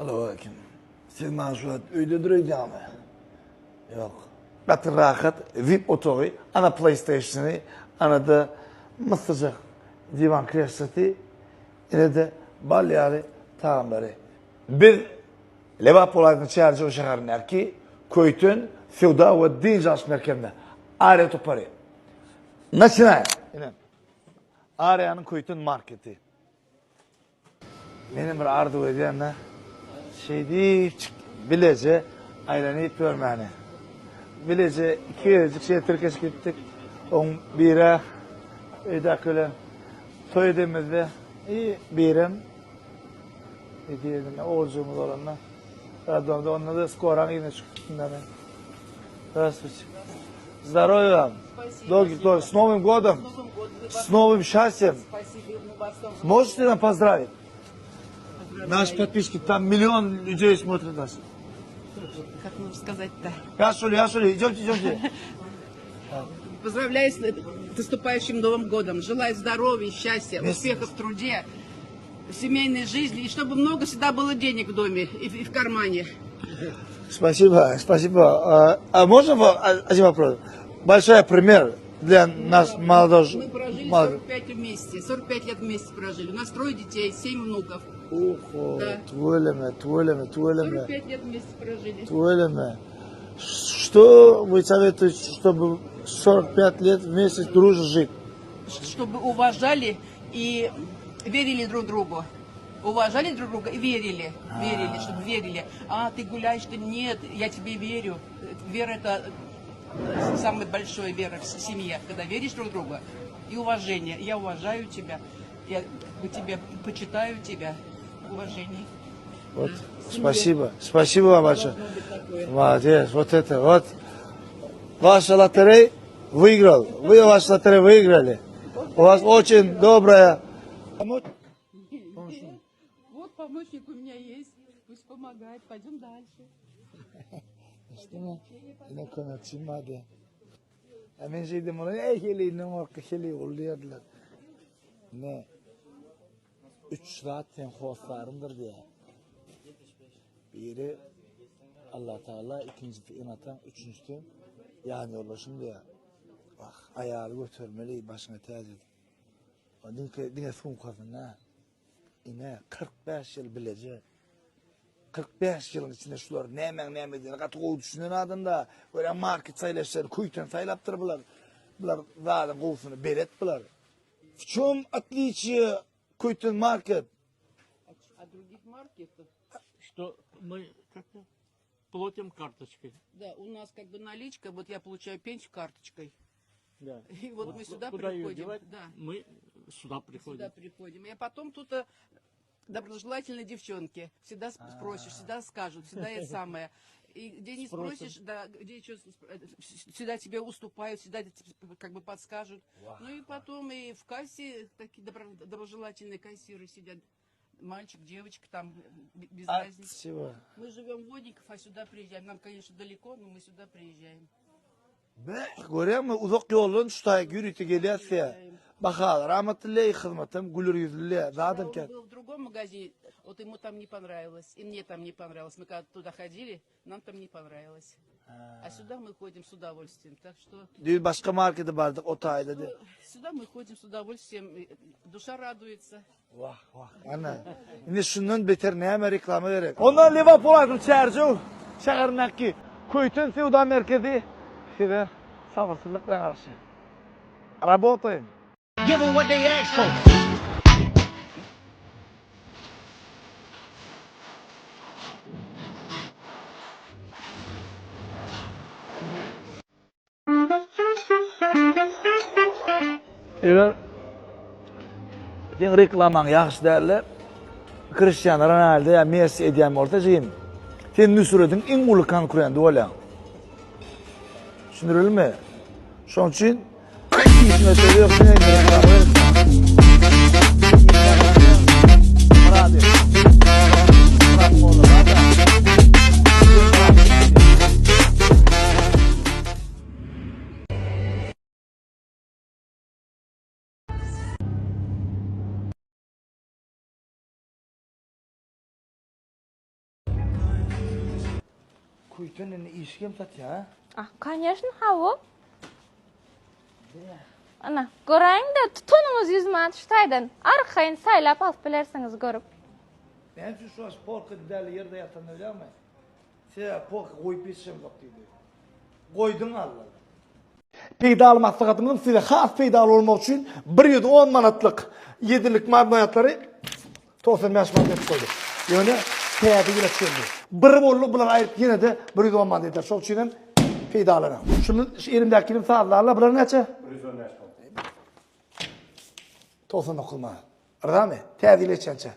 Alo kim? Siz maşuat uyda duracağım. Yok. Batır rahat, VIP otoğu, ana PlayStation'ı, ana da mısırcık divan kreşeti, yine de balyali tağımları. Bir Liverpool'un çağırıcı o şehrin erki, Kuytun, Feuda ve Dinjas merkezinde. Arya toparı. Начинаем. Arya'nın Kuytun marketi. Benim bir ardu ediyemle şey değil, bilece aylanı görmeni. Bilece iki yercik şey Türkiye'ye gittik. On bire ödekle soyadığımızda iyi birim. Diyelim oğulcumuz olanla. Radonda onunla da skoran yine çıktım da ben. Здравствуйте. Здоровья вам. Долгих, с Новым годом. С новым счастьем. Можете нам поздравить? Наши подписчики, там миллион людей смотрят нас. Как нужно сказать-то? Я шулю, идемте. Поздравляю с наступающим Новым годом. Желаю здоровья, счастья, успехов в труде, в семейной жизни. И чтобы много всегда было денег в доме и в кармане. Спасибо. А можно один вопрос? Большой пример для нас, молодежи. Мы прожили 45 вместе, 45 лет вместе прожили. У нас 3 детей, 7 внуков. Ого, Да. твойлeme. 45 лет вместе прожили. Твойлeme. Что вы советуете, чтобы 45 лет вместе дружно жить? Чтобы уважали и верили друг другу. Уважали друг друга и верили. Верили, чтобы верили. А, ты гуляешь, ты нет, я тебе верю. Вера — это самая большая вера в семье, когда веришь друг другу. И уважение. Я уважаю тебя. Я тебя почитаю тебя. Уважение. Вот, спасибо вам большое. Молодец, вот это, вот. Ваша лотерея выиграл. Вы вашу лотерею выиграли. У вас очень добрая... Вот помощник у меня есть. Пусть помогает. Пойдем дальше. Yine konuşayım hadi. Hemen şey dedim ona, heli ne var ki heli oluyorlar. Ne? 3 saatten hoşlarımdır diye. Biri Allah Teala, ikincisi inatan, üçüncüsü yani yollaşım diye. Bak ayağı götürmeli, başına tez edin. O dinle son kazın ha. Yine 45 yıl bilecek. 45 yılın içinde şular ne dediğini katı düşünen adam da böyle market sayılaşları kuytan sayılaptır bular. Bular zaten kovsunu beret bular. В чем отличие кuytan market? От других маркетов. Что мы как-то платим карточкой. Да, у нас как бы наличка, вот я получаю пенсию карточкой. Да. И вот мы сюда Куда ее приходим. девать? Да, Мы сюда приходим. сюда приходим. И потом тут доброжелательные девчонки. Всегда спросишь, всегда скажут, всегда это самое. И где не спросишь, да, где что, всегда тебе уступают, всегда как бы подскажут. Ну и потом и в кассе такие доброжелательные кассиры сидят. Мальчик, девочка, там без разницы. Спасибо. Мы живем в Водников, а сюда приезжаем. Нам, конечно, далеко, но мы сюда приезжаем. Görüyor musun? Uzak yolun şutaya yürütü geliyorsa. Bakal, rahmetullahi hizmetim, gülür yüzlü, zaten Он ki. был в другом магазине, вот ему там не понравилось, и мне там не понравилось. Мы когда туда ходили, нам там не понравилось. А сюда мы ходим с удовольствием. Так что Dün başka markete vardık, o tayda dedi. сюда мы ходим с удовольствием. Душа радуется. Vah. Ana. Şimdi şundan beter ne hemen reklamı verek. Ondan Liverpool'un çağırıcı şehirindeki Kuytun Sevda Merkezi size sabırsızlıkla karşı. Работаем. Give them what they ask for. Eğer sen reklamın yaxşı derler, Cristiano Ronaldo ya Messi ediyem ortacıyım. Sen Nusret'in en ulu konkurenti olan. Düşünürül mü? Şunun için hizmetleri yok, reklamı Kuytunun işkim sat ya. Ah, конечно, havo. Ana, görəyin də tutunumuz 100 manat şutaydan. Arxayın saylap alıp bilərsiniz görüp. Ben şu an polka deli yerde yatan öyle mi? Polka koyup işim yok dedi. Koydun Allah. Peydal masrafımın size has peydal olmak için 110 manatlık 7'lik maddiyatları 95 manat koydu. Yani teybi ile çöldü. Bir bollu bunlar ayırıp yine de 110 manat eder. Çok için peydalına. Şunun elimdekinin sağlarla bunlar neçe? 115 manat. Tosun okulma. Arada mı? Teybi ile çençe.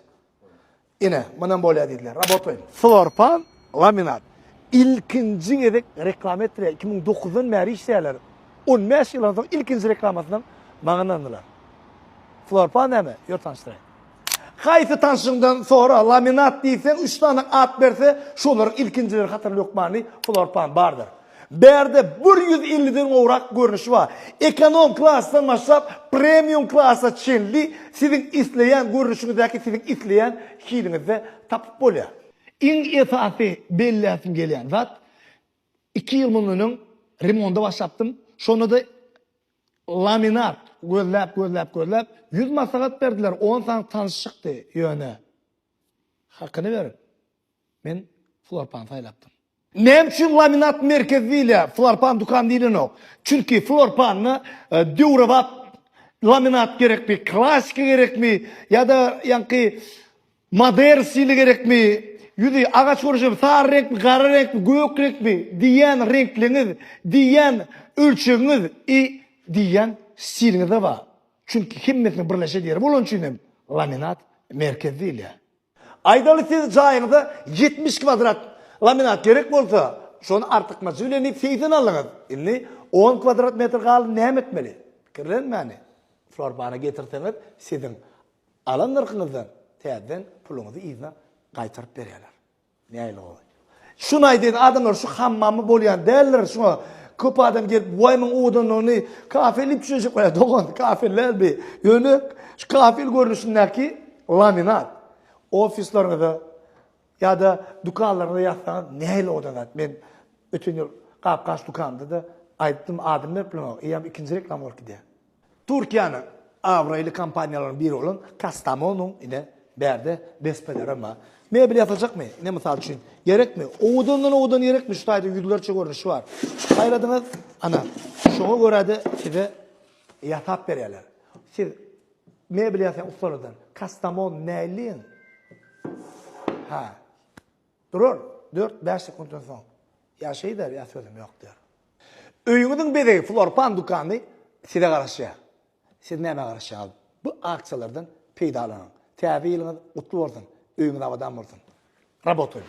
Yine bundan böyle dediler. Rabotoyun. Florpan, laminat. İlkinci edek reklam ettire. 2009'dan beri işlerler. 15 yıldan sonra ilkinci reklamasından mağınlandılar. Florpan ne mi? Yok tanıştırayım. Kaysı tanışından sonra laminat deysen 3 tane at verse şunların ilkincileri hatırlı yok mani Florpan vardır. Berde 150'den uğrak görünüşü var. Ekonom klasından başlayıp premium klasa çenli sizin izleyen görünüşünüzdeki sizin izleyen şiirinizde tapıp oluyor. En esası belli esim gelen zat 2 yıl bunun remonda başlattım. Sonra da laminat gözlep 100 maslahat verdiler. 10 tane tanış çıktı yöne. Hakkını verin. Ben Florpan saylattım. Nem için laminat merkeziyle Florpan dukan değilin o. Çünkü Florpan'ı dövrevat laminat gerek mi, klasik gerek mi ya da yankı modersili gerek mi, yüzü ağaç görüşüm sarı renk mi, kara renk mi, gök renk mi diyen renkliniz, diyen ölçünüz, diyen stiliniz de var. Çünkü himmetini birleşe diyelim. Onun için laminat merkeziyle. Aydalı siz cayınızda 70 kvadrat laminat gerek olsa, şunu artık mesuleni feyzin alınız. İlni 10 kvadrat metre kalı ne etmeli? Fikirlen mi hani? Florpan'a getirseniz sizin alanlarınızdan teyden pulunuzu izine kaytarıp verirler. Ne öyle oluyor? Şunu aydeyin adamlar şu hammamı bolayan derler şuna. Köp adam gelip vayman oğudan onu kafeli pişirecek koyar. Doğan kafeler bir yönü şu kafel görünüşündeki laminat. Ofislerinde ya da dükkanlarında yatsan neyle odanat. Ben ötün yıl kapkaç dükkanında da ayıttım adımı yapıyorum. İyam ikinci reklam var ki diye. Türkiye'nin Avraylı kampanyaların biri olan Kastamonu'nun yine berde bespeler ama mebel yatacak mı? Ne misal için? Gerek mi? Oğudan gerek mi? Şu tayda yüzlerce görünüşü var. Hayradınız, ana, şuna göre de size yatap verirler. Siz mebel yatan ustalardan Kastamonu neyliyin? Ha. Durur. 4-5 sekunddan sonra. Ya şey der, ya sözüm yok der. Öyünüzün bedeği Florpan dükkanı size karışıyor. Siz neyme karışıyor? Bu akçalardan peydalanan. Təbi yılınız utlu olsun. Öyünüz havadan olsun. Rabotoyun.